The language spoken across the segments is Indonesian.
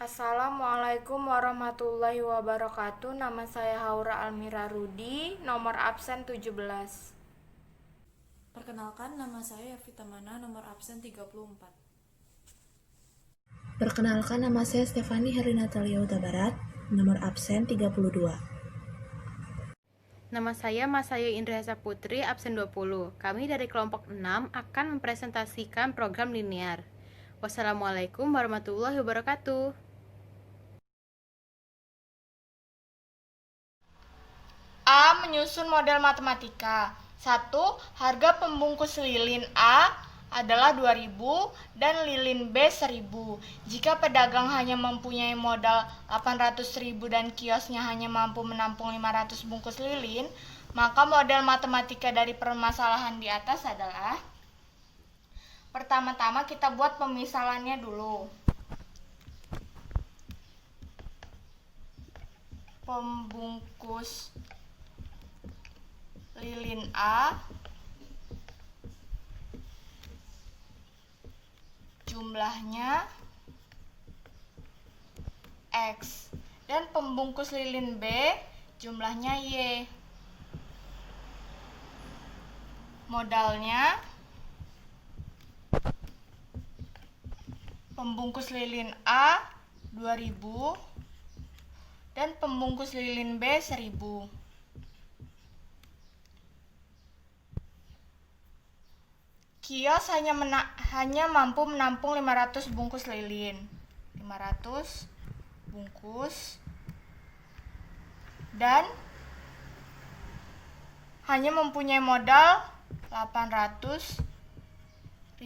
Assalamualaikum warahmatullahi wabarakatuh. Nama saya Haura Almira Rudi, nomor absen 17. Perkenalkan, nama saya Yovita Mana, nomor absen 34. Perkenalkan, nama saya Stefani Herinatalia Huta Barat, nomor absen 32. Nama saya Masayu Indriasa Putri, absen 20. Kami dari kelompok 6 akan mempresentasikan program linear. Wassalamualaikum warahmatullahi wabarakatuh. A. Menyusun model matematika. 1. Harga pembungkus lilin A adalah 2.000 dan lilin B 1.000. Jika pedagang hanya mempunyai modal 800.000 dan kiosnya hanya mampu menampung 500 bungkus lilin, maka model matematika dari permasalahan di atas adalah: pertama-tama kita buat pemisalannya dulu. Pembungkus lilin A jumlahnya X dan pembungkus lilin B jumlahnya Y. Modalnya pembungkus lilin A 2.000 dan pembungkus lilin B 1.000. Kios hanya mampu menampung 500 bungkus lilin. 500 bungkus dan hanya mempunyai modal 800.000.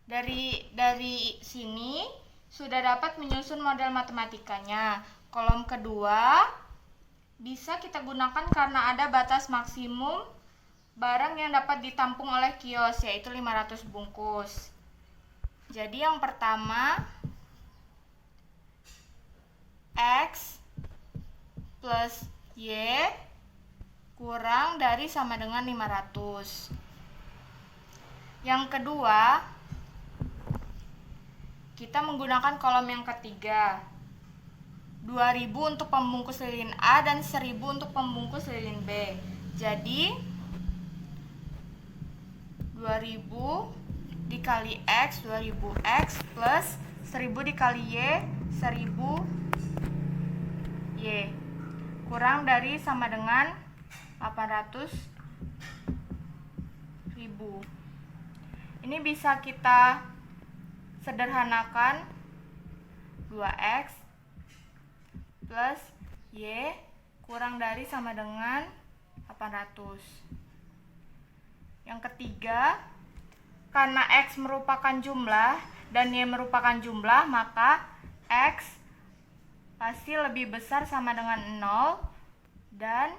Dari sini sudah dapat menyusun model matematikanya. Kolom kedua bisa kita gunakan karena ada batas maksimum barang yang dapat ditampung oleh kios, yaitu 500 bungkus. Jadi yang pertama, X plus Y kurang dari sama dengan 500. Yang kedua, kita menggunakan kolom yang ketiga. 2.000 untuk pembungkus lilin A dan 1.000 untuk pembungkus lilin B. Jadi 2.000 dikali X, 2.000X plus 1.000 dikali Y, 1.000 Y. Kurang dari sama dengan 800.000. Ini bisa kita sederhanakan. 2X plus Y kurang dari sama dengan 800. Yang ketiga, karena X merupakan jumlah dan Y merupakan jumlah, maka X pasti lebih besar sama dengan 0 dan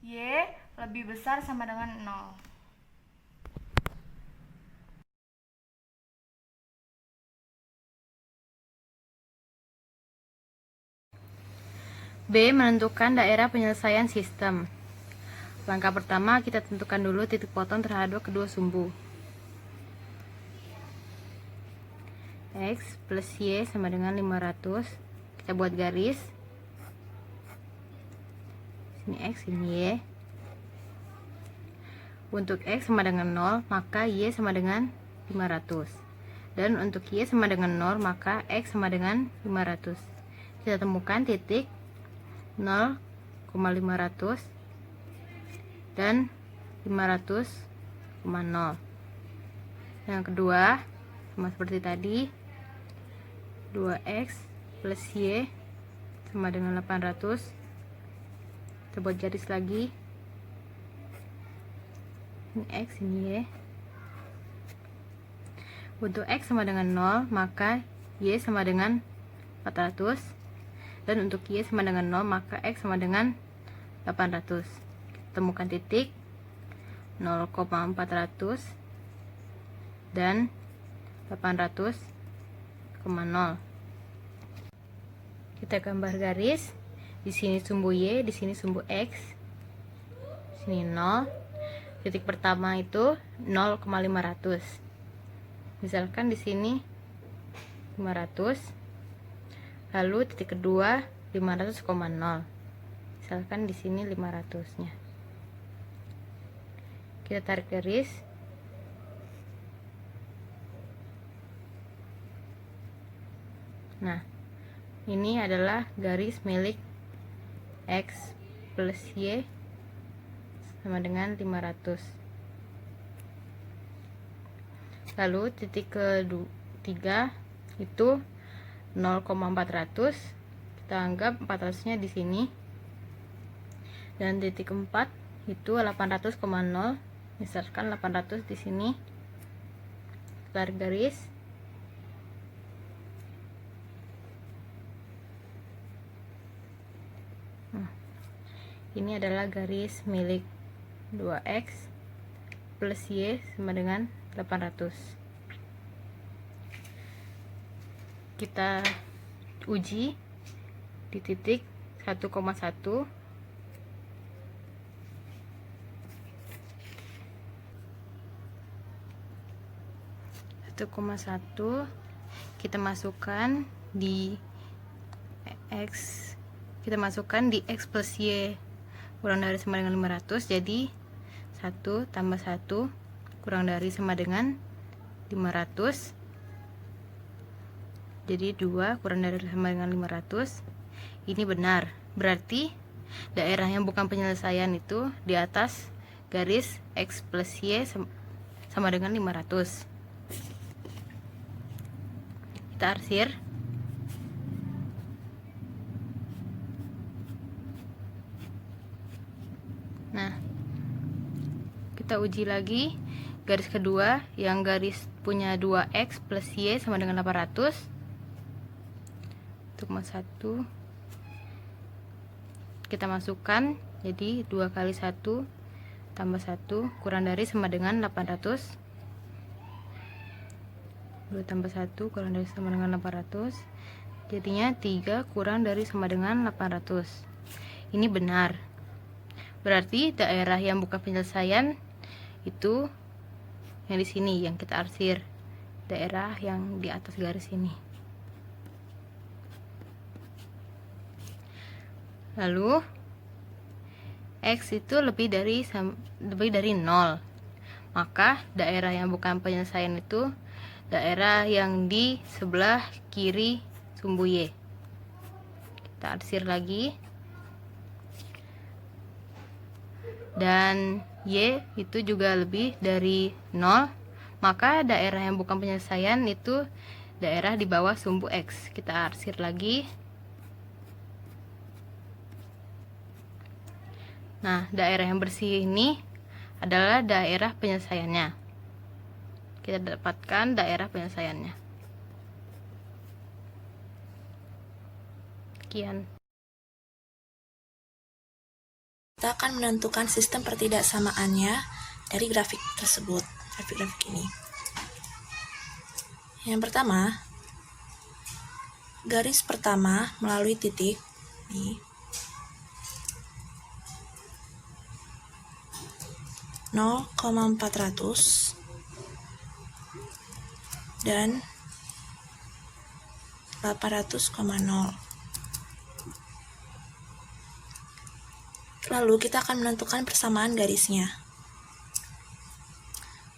Y lebih besar sama dengan 0. B. Menentukan daerah penyelesaian sistem. Langkah pertama, kita tentukan dulu titik potong terhadap kedua sumbu. X plus Y sama dengan 500. Kita buat garis. Sini X, sini Y. Untuk X sama dengan 0, maka Y sama dengan 500. Dan untuk Y sama dengan 0, maka X sama dengan 500. Kita temukan titik 0,500 dan 500,0. Yang kedua, sama seperti tadi, 2X plus Y sama dengan 800. Kita buat garis lagi. Ini X, ini Y. Untuk X sama dengan 0, maka Y sama dengan 400. Dan untuk Y sama dengan 0, maka X sama dengan 800. Temukan titik 0,400 dan 800,0. Kita gambar garis. Di sini sumbu Y, di sini sumbu X. Sini 0. Titik pertama itu 0,500. Misalkan di sini 500. Lalu titik kedua 500,0. Misalkan di sini 500-nya. Kita tarik garis. Nah, ini adalah garis milik X plus Y sama dengan 500. Lalu titik ketiga itu 0,400. Kita anggap 400-nya di sini. Dan titik keempat itu 800,0. Misalkan 800 di sini. Tarik garis. Ini adalah garis milik 2X plus Y sama dengan 800. Kita uji di titik 1,1. Kita masukkan di X, plus Y kurang dari sama dengan 500. Jadi 1 tambah 1 kurang dari sama dengan 500. Jadi 2 kurang dari sama dengan 500. Ini benar. Berarti daerah yang bukan penyelesaian itu di atas garis X plus Y sama dengan 500. Kita arsir. Nah, kita uji lagi garis kedua yang garis punya 2X plus Y sama dengan 800. 1,1 kita masukkan, jadi 2 kali 1 tambah 1 kurang dari sama dengan 800. 2 tambah 1 kurang dari sama dengan 800. Jadinya 3 kurang dari sama dengan 800. Ini benar. Berarti daerah yang bukan penyelesaian itu yang di sini yang kita arsir. Daerah yang di atas garis ini. Lalu X itu lebih dari 0. Maka daerah yang bukan penyelesaian itu daerah yang di sebelah kiri sumbu Y. Kita arsir lagi. Dan Y itu juga lebih dari 0. Maka daerah yang bukan penyelesaian itu daerah di bawah sumbu X. Kita arsir lagi. Nah, daerah yang bersih ini adalah daerah penyelesaiannya. Kita dapatkan daerah penyelesaiannya. Sekian. Kita akan menentukan sistem pertidaksamaannya dari grafik tersebut, grafik ini. Yang pertama, garis pertama melalui titik nih, 0,400 dan 800,0. Lalu kita akan menentukan persamaan garisnya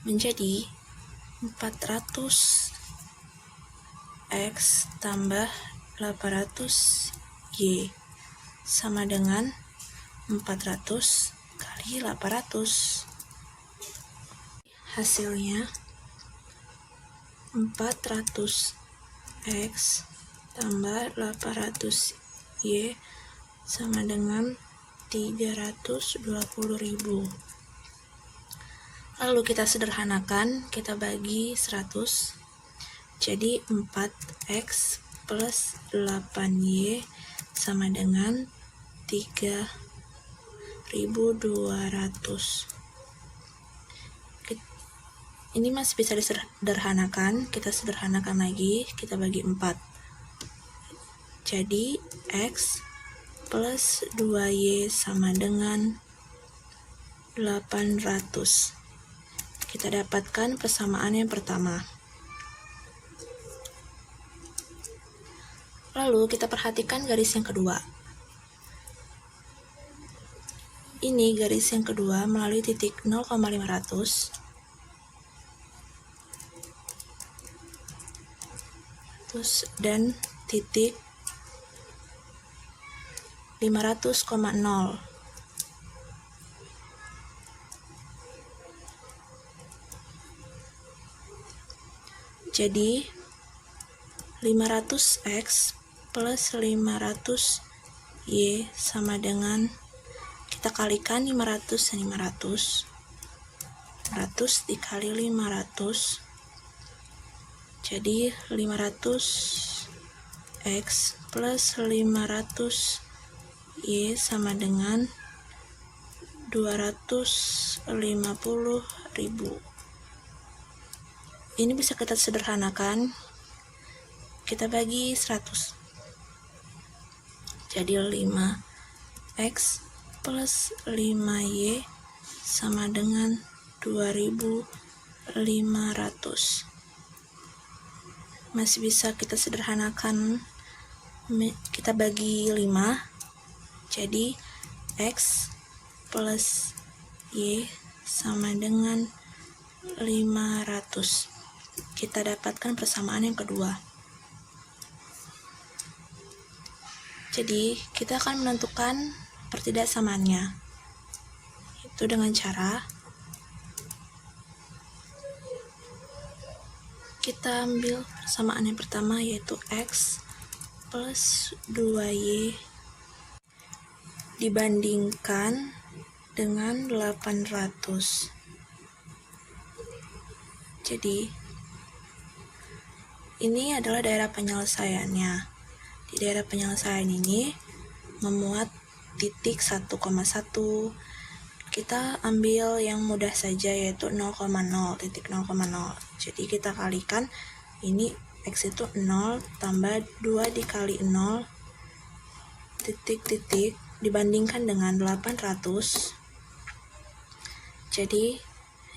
menjadi 400 X tambah 800 Y sama dengan 400 kali 800. Hasilnya 400 X tambah 800 Y sama dengan 320.000. Lalu kita sederhanakan, kita bagi 100. Jadi 4X plus 8Y sama dengan 3.200. Ini masih bisa disederhanakan, kita sederhanakan lagi, kita bagi 4. Jadi X plus 2Y sama dengan 800. Kita dapatkan persamaan yang pertama. Lalu kita perhatikan garis yang kedua. Ini garis yang kedua melalui titik 0,500 dan titik 500,0. Jadi 500x plus 500y sama dengan, kita kalikan 500 dan 500. 100 dikali 500, jadi 500x plus 500y sama dengan 250.000. Ini bisa kita sederhanakan, kita bagi 100. Jadi 5x plus 5y sama dengan 2.500. Masih bisa kita sederhanakan, kita bagi 5, jadi x plus y sama dengan 500. Kita dapatkan persamaan yang kedua. Jadi kita akan menentukan pertidaksamaannya, itu dengan cara kita ambil persamaan yang pertama, yaitu x plus 2y dibandingkan dengan 800. Jadi ini adalah daerah penyelesaiannya. Di daerah penyelesaian ini memuat titik 1,1. Kita ambil yang mudah saja, yaitu 0,0, titik 0,0. Jadi kita kalikan, ini x itu 0 tambah 2 dikali 0 titik-titik dibandingkan dengan 800. Jadi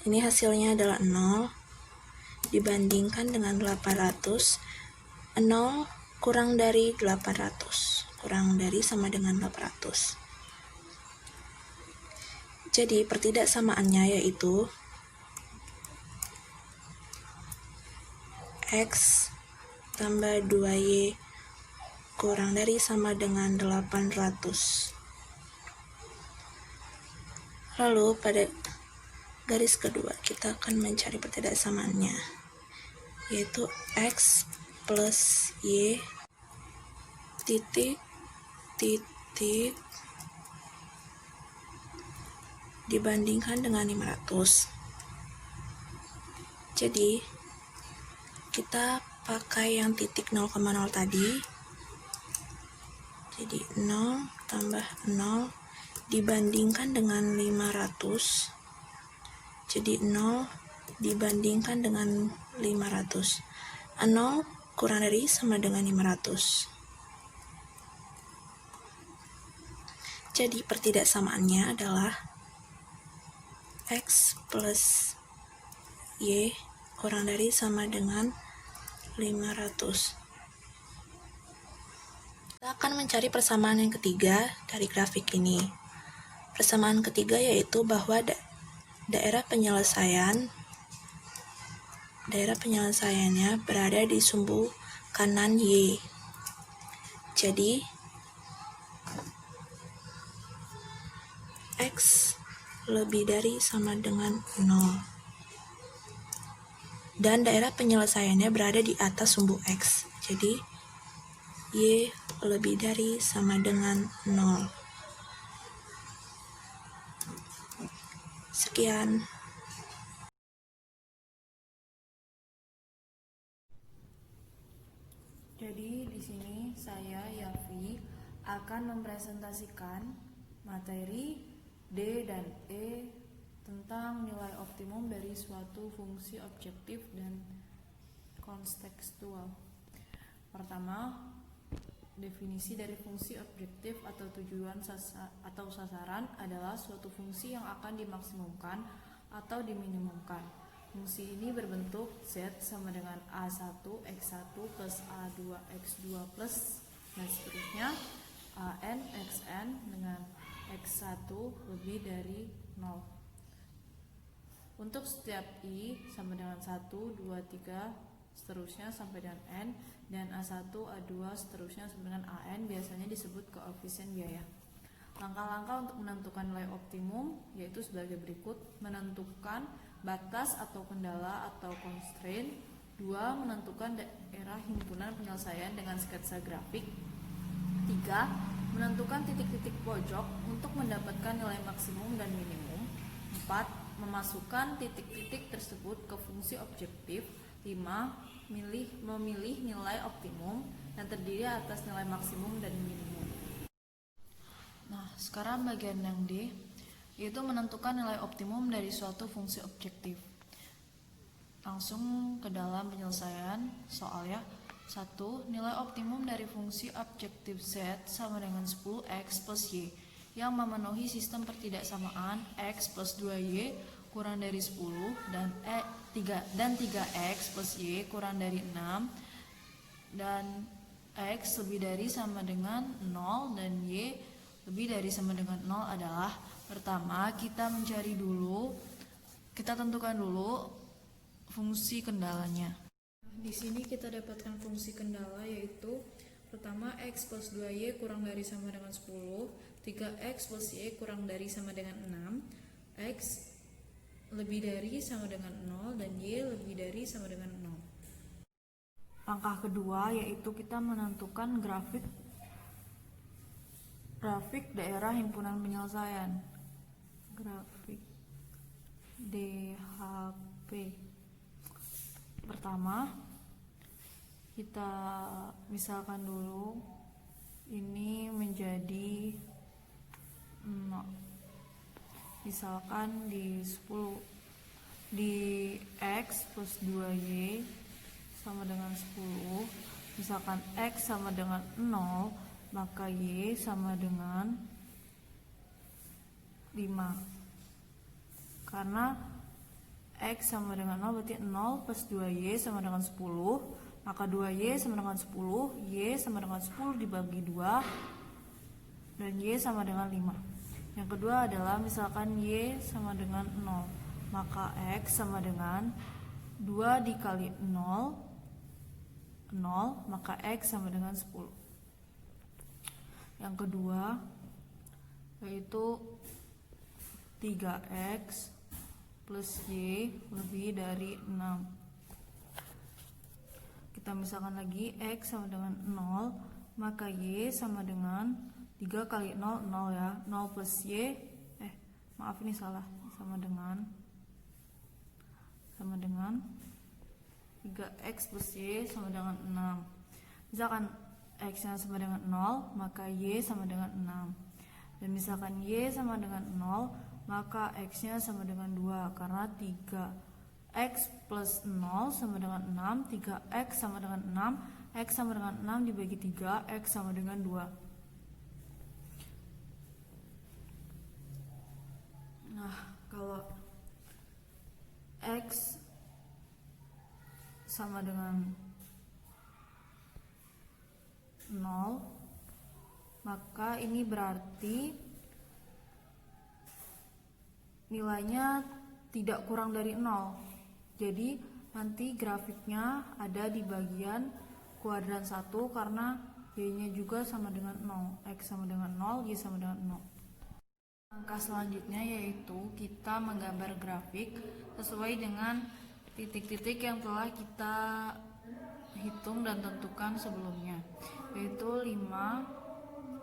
ini hasilnya adalah 0 dibandingkan dengan 800. 0 kurang dari 800, kurang dari sama dengan 800. Jadi pertidaksamaannya yaitu x tambah 2y kurang dari sama dengan 800. Lalu pada garis kedua kita akan mencari pertidaksamaannya, yaitu x plus y titik dibandingkan dengan 500. Jadi kita pakai yang titik 0,0 tadi, jadi 0 tambah 0 dibandingkan dengan 500, jadi 0 dibandingkan dengan 500. 0 kurang dari sama dengan 500. Jadi pertidaksamaannya adalah x plus y kurang dari sama dengan 500. Kita akan mencari persamaan yang ketiga dari grafik ini. Persamaan ketiga yaitu bahwa daerah penyelesaiannya berada di sumbu kanan Y. Jadi X lebih dari sama dengan 0. Dan daerah penyelesaiannya berada di atas sumbu X. Jadi Y lebih dari sama dengan 0. Sekian. Jadi di sini saya Yafi akan mempresentasikan materi D dan E tentang nilai optimum dari suatu fungsi objektif dan kontekstual. Pertama, definisi dari fungsi objektif atau tujuan atau sasaran adalah suatu fungsi yang akan dimaksimumkan atau diminimumkan. Fungsi ini berbentuk Z sama dengan A1 X1 plus A2 X2 plus Dan seterusnya an xn dengan x1 lebih dari 0. Untuk setiap i sama dengan 1, 2, 3 seterusnya sampai dengan n, dan A1, A2 seterusnya sampai dengan AN biasanya disebut koefisien biaya. Langkah-langkah untuk menentukan nilai optimum yaitu sebagai berikut: menentukan batas atau kendala atau constraint. 2. Menentukan daerah himpunan penyelesaian dengan sketsa grafik. 3. Menentukan titik-titik pojok untuk mendapatkan nilai maksimum dan minimum. 4. Memasukkan titik-titik tersebut ke fungsi objektif. 5. Memilih nilai optimum yang terdiri atas nilai maksimum dan minimum. Nah, sekarang bagian yang D, yaitu menentukan nilai optimum dari suatu fungsi objektif. Langsung ke dalam penyelesaian soal ya. 1. Nilai optimum dari fungsi objektif Z sama dengan 10x plus Y yang memenuhi sistem pertidaksamaan x plus 2y kurang dari 10 dan 3x plus y kurang dari 6 dan x lebih dari sama dengan 0 dan y lebih dari sama dengan 0 adalah: pertama, kita tentukan dulu fungsi kendalanya. Di sini kita dapatkan fungsi kendala yaitu pertama x plus 2y kurang dari sama dengan 10, 3x plus y kurang dari sama dengan 6, x lebih dari sama dengan 0 dan y lebih dari sama dengan 0. Langkah kedua yaitu kita menentukan grafik daerah himpunan penyelesaian. Grafik DHP. Pertama, kita misalkan dulu ini menjadi 0. Misalkan di 10 di x plus 2y sama dengan 10. Misalkan x sama dengan 0, maka y sama dengan 5. Karena x sama dengan 0 berarti 0 plus 2y sama dengan 10, maka 2y sama dengan 10, y sama dengan 10 dibagi 2 dan y sama dengan 5. Yang kedua adalah misalkan y sama dengan 0, maka x sama dengan 2 dikali 0, 0, maka x sama dengan 10. Yang kedua yaitu 3x plus y lebih dari 6. Kita misalkan lagi x sama dengan 0, maka y sama dengan 3 kali 0, 0 ya, 0 plus y, maaf ini salah, sama dengan 3x plus y sama dengan 6. Misalkan x yang sama dengan 0, maka y sama dengan 6. Dan misalkan y sama dengan 0, maka x-nya sama dengan 2, karena 3x plus 0 sama dengan 6, 3x sama dengan 6, x sama dengan 6 dibagi 3, x sama dengan 2. Nah, kalau x sama dengan 0, maka ini berarti nilainya tidak kurang dari 0. Jadi nanti grafiknya ada di bagian kuadran 1 karena y-nya juga sama dengan 0, x sama dengan 0, y sama dengan 0. Langkah selanjutnya yaitu kita menggambar grafik sesuai dengan titik-titik yang telah kita hitung dan tentukan sebelumnya, yaitu 5,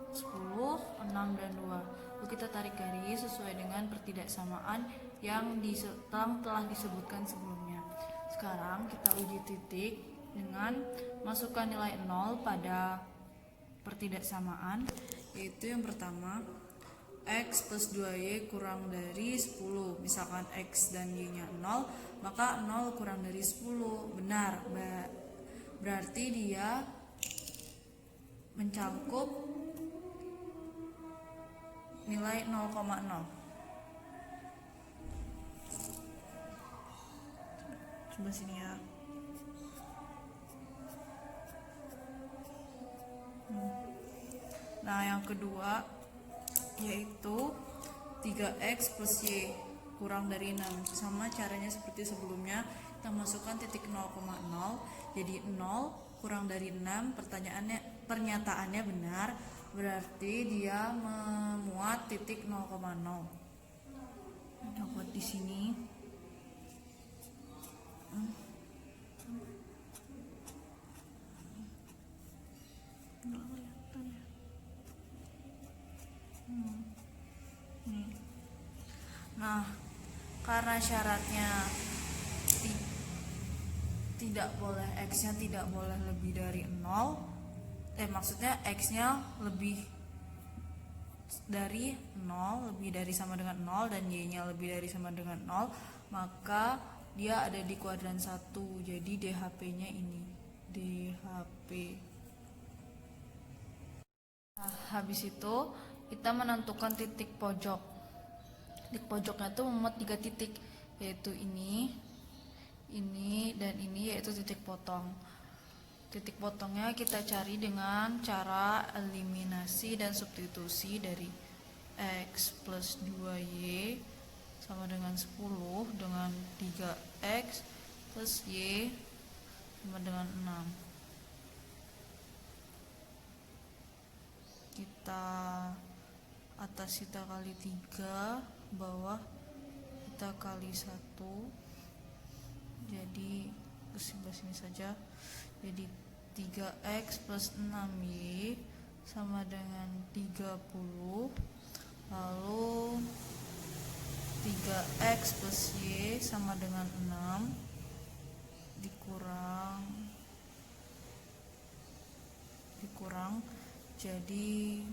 10, 6, dan 2. Lalu kita tarik garis sesuai dengan pertidaksamaan yang telah disebutkan sebelumnya. Sekarang kita uji titik dengan masukkan nilai 0 pada pertidaksamaan, yaitu yang pertama x plus 2y kurang dari 10. Misalkan x dan y nya 0, maka 0 kurang dari 10 benar, berarti dia mencakup nilai 0,0. Coba sini ya. Nah, yang kedua yaitu 3x plus y kurang dari 6. Sama caranya seperti sebelumnya, kita masukkan titik 0,0, jadi 0 kurang dari 6. Pernyataannya benar, berarti dia memuat titik 0,0. Kita buat di sini. Nah, karena syaratnya tidak boleh x-nya tidak boleh lebih dari 0, maksudnya x-nya lebih dari 0, lebih dari sama dengan 0, dan y-nya lebih dari sama dengan 0, maka dia ada di kuadran 1. Jadi DHP-nya ini, DHP. Nah, habis itu kita menentukan titik pojok. Titik pojoknya tuh memuat 3 titik, yaitu ini, dan ini, yaitu titik potong. Titik potongnya kita cari dengan cara eliminasi dan substitusi dari x plus 2y sama dengan 10 dengan 3x plus y sama dengan 6. Kita atas kita kali 3, bawah kita kali 1, jadi ke sebelah sini saja, jadi 3x plus 6y sama dengan 30, lalu 3x plus y sama dengan 6 dikurang jadi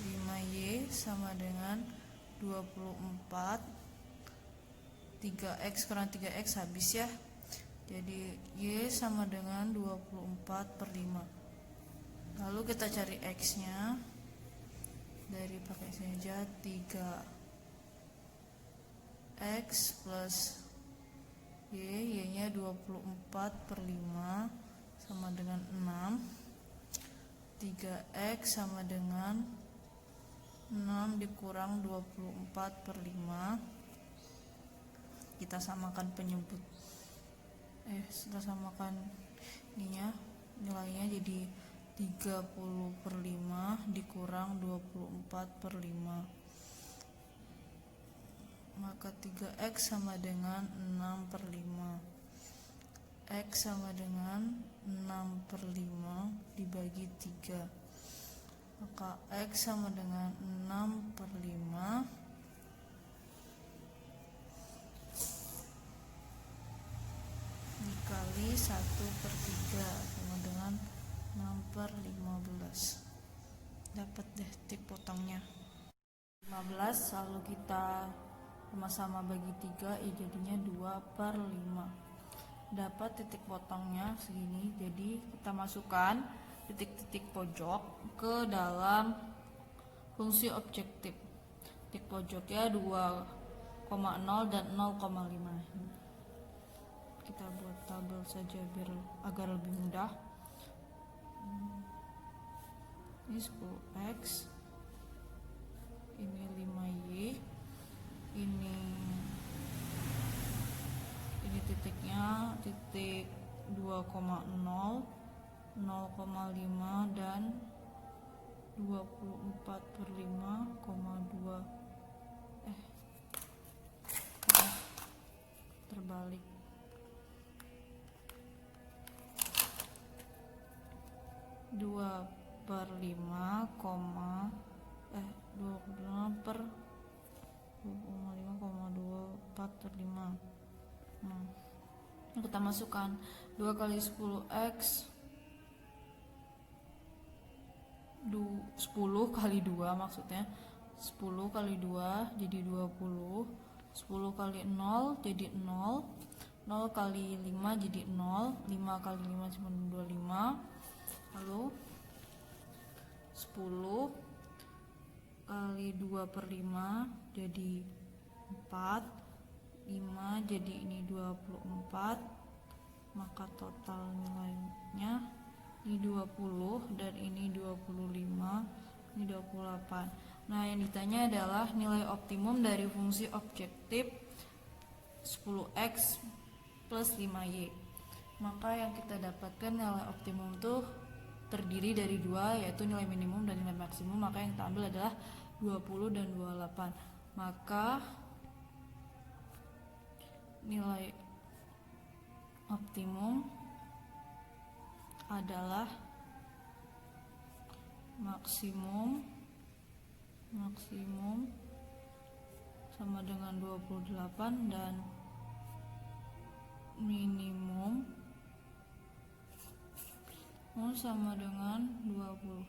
5y sama dengan 24. 3x kurang 3x habis ya, jadi y sama dengan 24/5. Lalu kita cari x nya, dari pakai saja 3x plus y nya 24/5 sama dengan 6. 3x sama dengan 6 dikurang 24/5. Kita samakan penyebut, kita samakan ininya, nilainya jadi 30/5 dikurang 24/5, maka 3x sama dengan 6/5. X sama dengan 6/5 dibagi 3, maka x sama dengan 6/5 dikali 1/3 sama dengan 6/15. Dapat deh titik potongnya 15. Lalu kita sama-sama bagi 3, jadinya 2/5. Dapat titik potongnya segini. Jadi kita masukkan titik-titik pojok ke dalam fungsi objektif. Titik pojoknya 2,0 dan 0,5. Kita buat tabel saja biar agar lebih mudah. Ini 10x, ini 5y, ini titiknya titik 2,0, 0,5 dan 24/5,2 terbalik. 25,24/5. Kita masukkan 2 kali 10x, 10 kali 2 maksudnya, 10 kali 2 jadi 20, 10 kali 0 jadi 0, 0 kali 5 jadi 0, 5 kali 5 cuma 25, lalu 10 kali 2/5 jadi 4, 5 jadi ini 24, maka total nilainya ini 20 dan ini 25, ini 28. Nah, yang ditanya adalah nilai optimum dari fungsi objektif 10x plus 5y. Maka yang kita dapatkan nilai optimum tuh terdiri dari dua, yaitu nilai minimum dan nilai maksimum. Maka yang kita ambil adalah 20 dan 28. Maka nilai optimum adalah maksimum sama dengan 28 dan minimum sama dengan 20.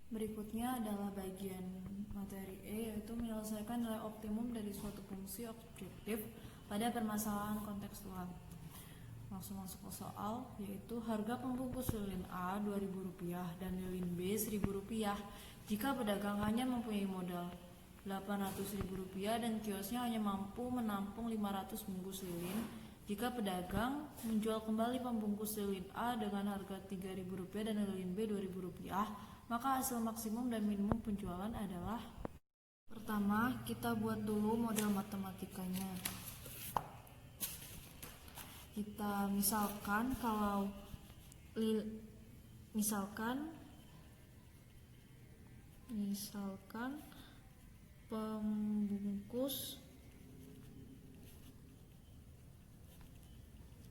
Berikutnya adalah bagian materi E, yaitu menyelesaikan nilai optimum dari suatu fungsi objektif pada permasalahan kontekstual. Langsung masuk ke soal, yaitu harga pembungkus lilin A Rp2.000 dan lilin B Rp1.000 jika pedagang hanya mempunyai modal Rp800.000 dan kiosnya hanya mampu menampung 500 bungkus lilin. Jika pedagang menjual kembali pembungkus lilin A dengan harga Rp3.000 dan lilin B Rp2.000, maka hasil maksimum dan minimum penjualan adalah: pertama, kita buat dulu model matematikanya. Kita misalkan kalau pembungkus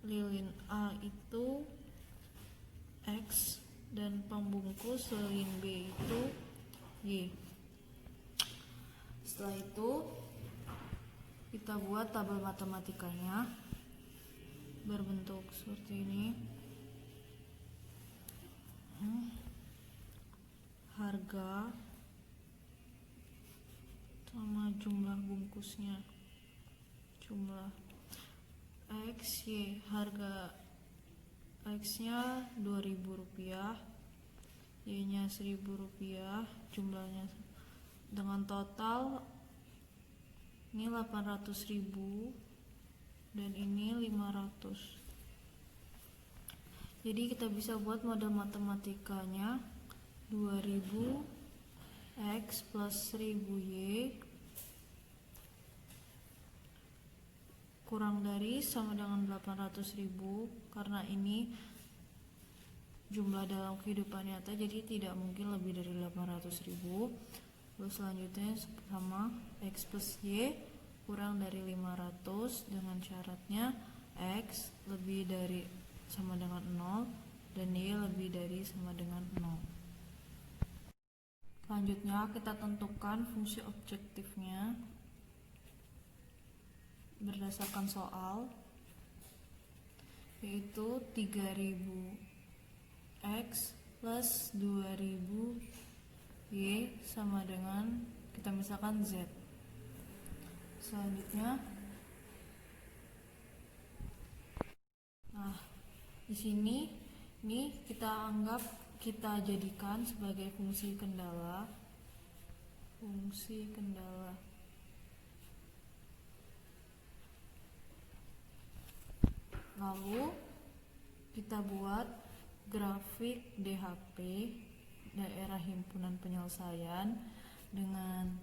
lilin A itu X dan pembungkus lilin B itu Y. Setelah itu kita buat tabel matematikanya berbentuk seperti ini. Harga sama jumlah bungkusnya, jumlah X, Y. Harga X-nya Rp2.000, Y-nya Rp1.000, jumlahnya dengan total ini 800.000 dan ini 500. Jadi kita bisa buat model matematikanya 2000 X plus 1000Y kurang dari sama dengan 800.000, karena ini jumlah dalam kehidupan nyata, jadi tidak mungkin lebih dari 800.000. Lalu selanjutnya sama X plus Y kurang dari 500 dengan syaratnya X lebih dari sama dengan 0 dan Y lebih dari sama dengan 0. Selanjutnya kita tentukan fungsi objektifnya berdasarkan soal, yaitu 3000X plus 2000Y sama dengan, kita misalkan Z. Selanjutnya, di sini nih kita jadikan sebagai fungsi kendala. Lalu kita buat grafik DHP, daerah himpunan penyelesaian, dengan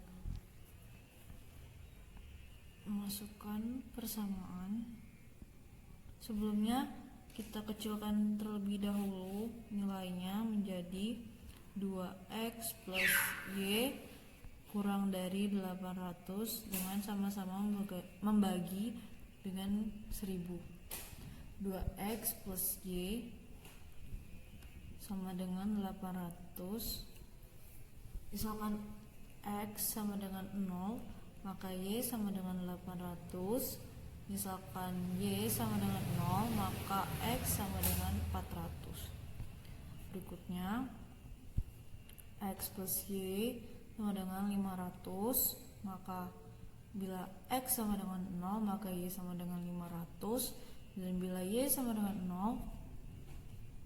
memasukkan persamaan. Sebelumnya kita kecilkan terlebih dahulu nilainya menjadi 2X plus Y kurang dari 800 dengan sama-sama membagi dengan 1000. 2X plus Y sama dengan 800. Misalkan X sama dengan 0, maka Y sama dengan 800. Misalkan Y sama dengan 0, maka X sama dengan 400. Berikutnya, X plus Y sama dengan 500, maka bila X sama dengan 0, maka Y sama dengan 500. Dan bila Y sama dengan 0,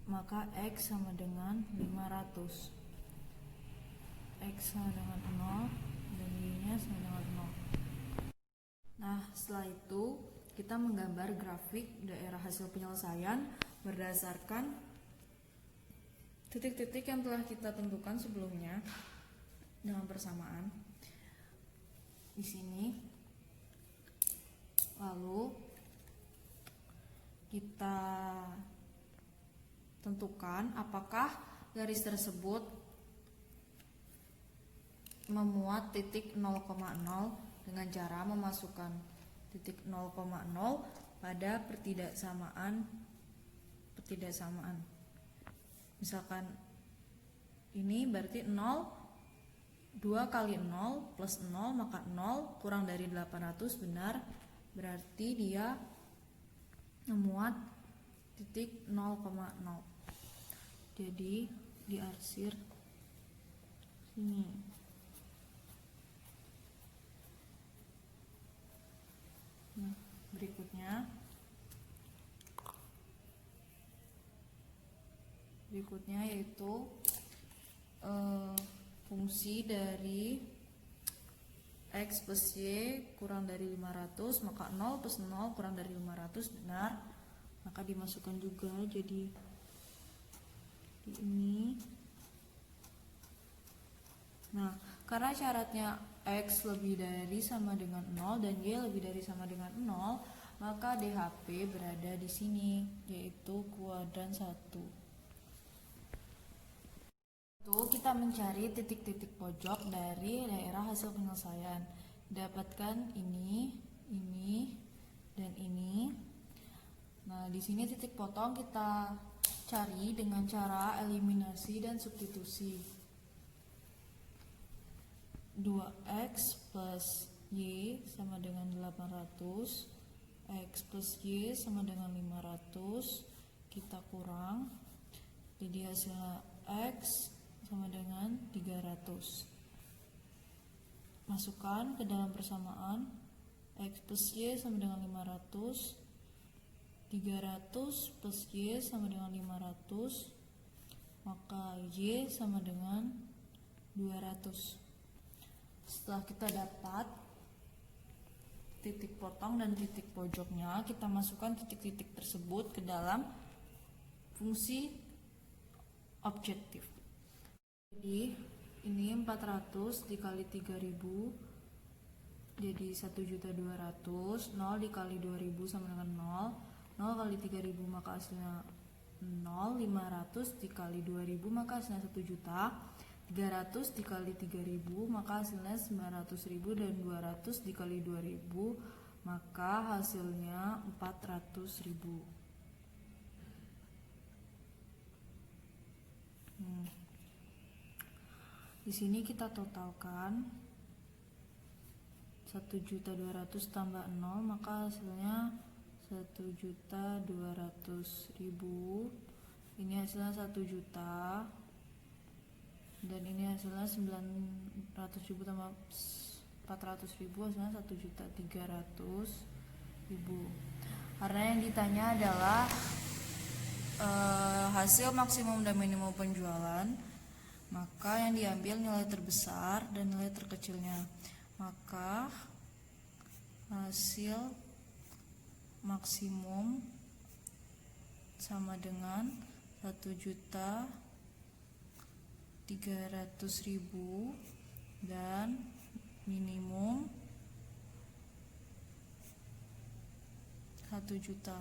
maka X sama dengan 500. X sama dengan 0 dan Y nya sama dengan 0. setelah itu kita menggambar grafik daerah hasil penyelesaian berdasarkan titik-titik yang telah kita tentukan sebelumnya dengan persamaan di sini. Lalu kita tentukan apakah garis tersebut memuat titik 0,0 dengan cara memasukkan titik 0,0 pada pertidaksamaan. Misalkan ini berarti 0, 2 kali 0 plus 0, maka 0 kurang dari 800 benar, berarti dia memuat titik 0,0. Jadi diarsir sini. Nah, berikutnya yaitu fungsi dari X plus Y kurang dari 500, maka 0 plus 0 kurang dari 500 benar, maka dimasukkan juga jadi di ini. Nah, karena syaratnya X lebih dari sama dengan 0 dan Y lebih dari sama dengan 0, maka DHP berada di sini, yaitu kuadran 1. Kita mencari titik-titik pojok dari daerah hasil penyelesaian. Dapatkan ini, dan ini. Nah, di sini titik potong kita cari dengan cara eliminasi dan substitusi. 2x plus y sama dengan 800, x plus y sama dengan 500, kita kurang, jadi hasilnya x sama dengan 300. Masukkan ke dalam persamaan, x plus y sama dengan 500, 300 plus y sama dengan 500, maka y sama dengan 200. Setelah kita dapat titik potong dan titik pojoknya, kita masukkan titik-titik tersebut ke dalam fungsi objektif. Jadi ini 400 dikali 3000 jadi 1.200.000, 0 dikali 2000 sama dengan 0, 0 kali 3000 maka hasilnya 0, 500 dikali 2000 maka hasilnya 1 juta, 300 dikali 3000 maka hasilnya 900.000, dan 200 dikali 2000 maka hasilnya 400.000. Di sini kita totalkan 1.200.000 tambah 0 maka hasilnya 1.200.000. Ini hasilnya 1 juta, dan ini hasilnya 900.000 tambah 400.000 hasilnya 1.300.000. Karena yang ditanya adalah hasil maksimum dan minimum penjualan, maka yang diambil nilai terbesar dan nilai terkecilnya. Maka hasil maksimum sama dengan 1.300.000 dan minimum 1 juta.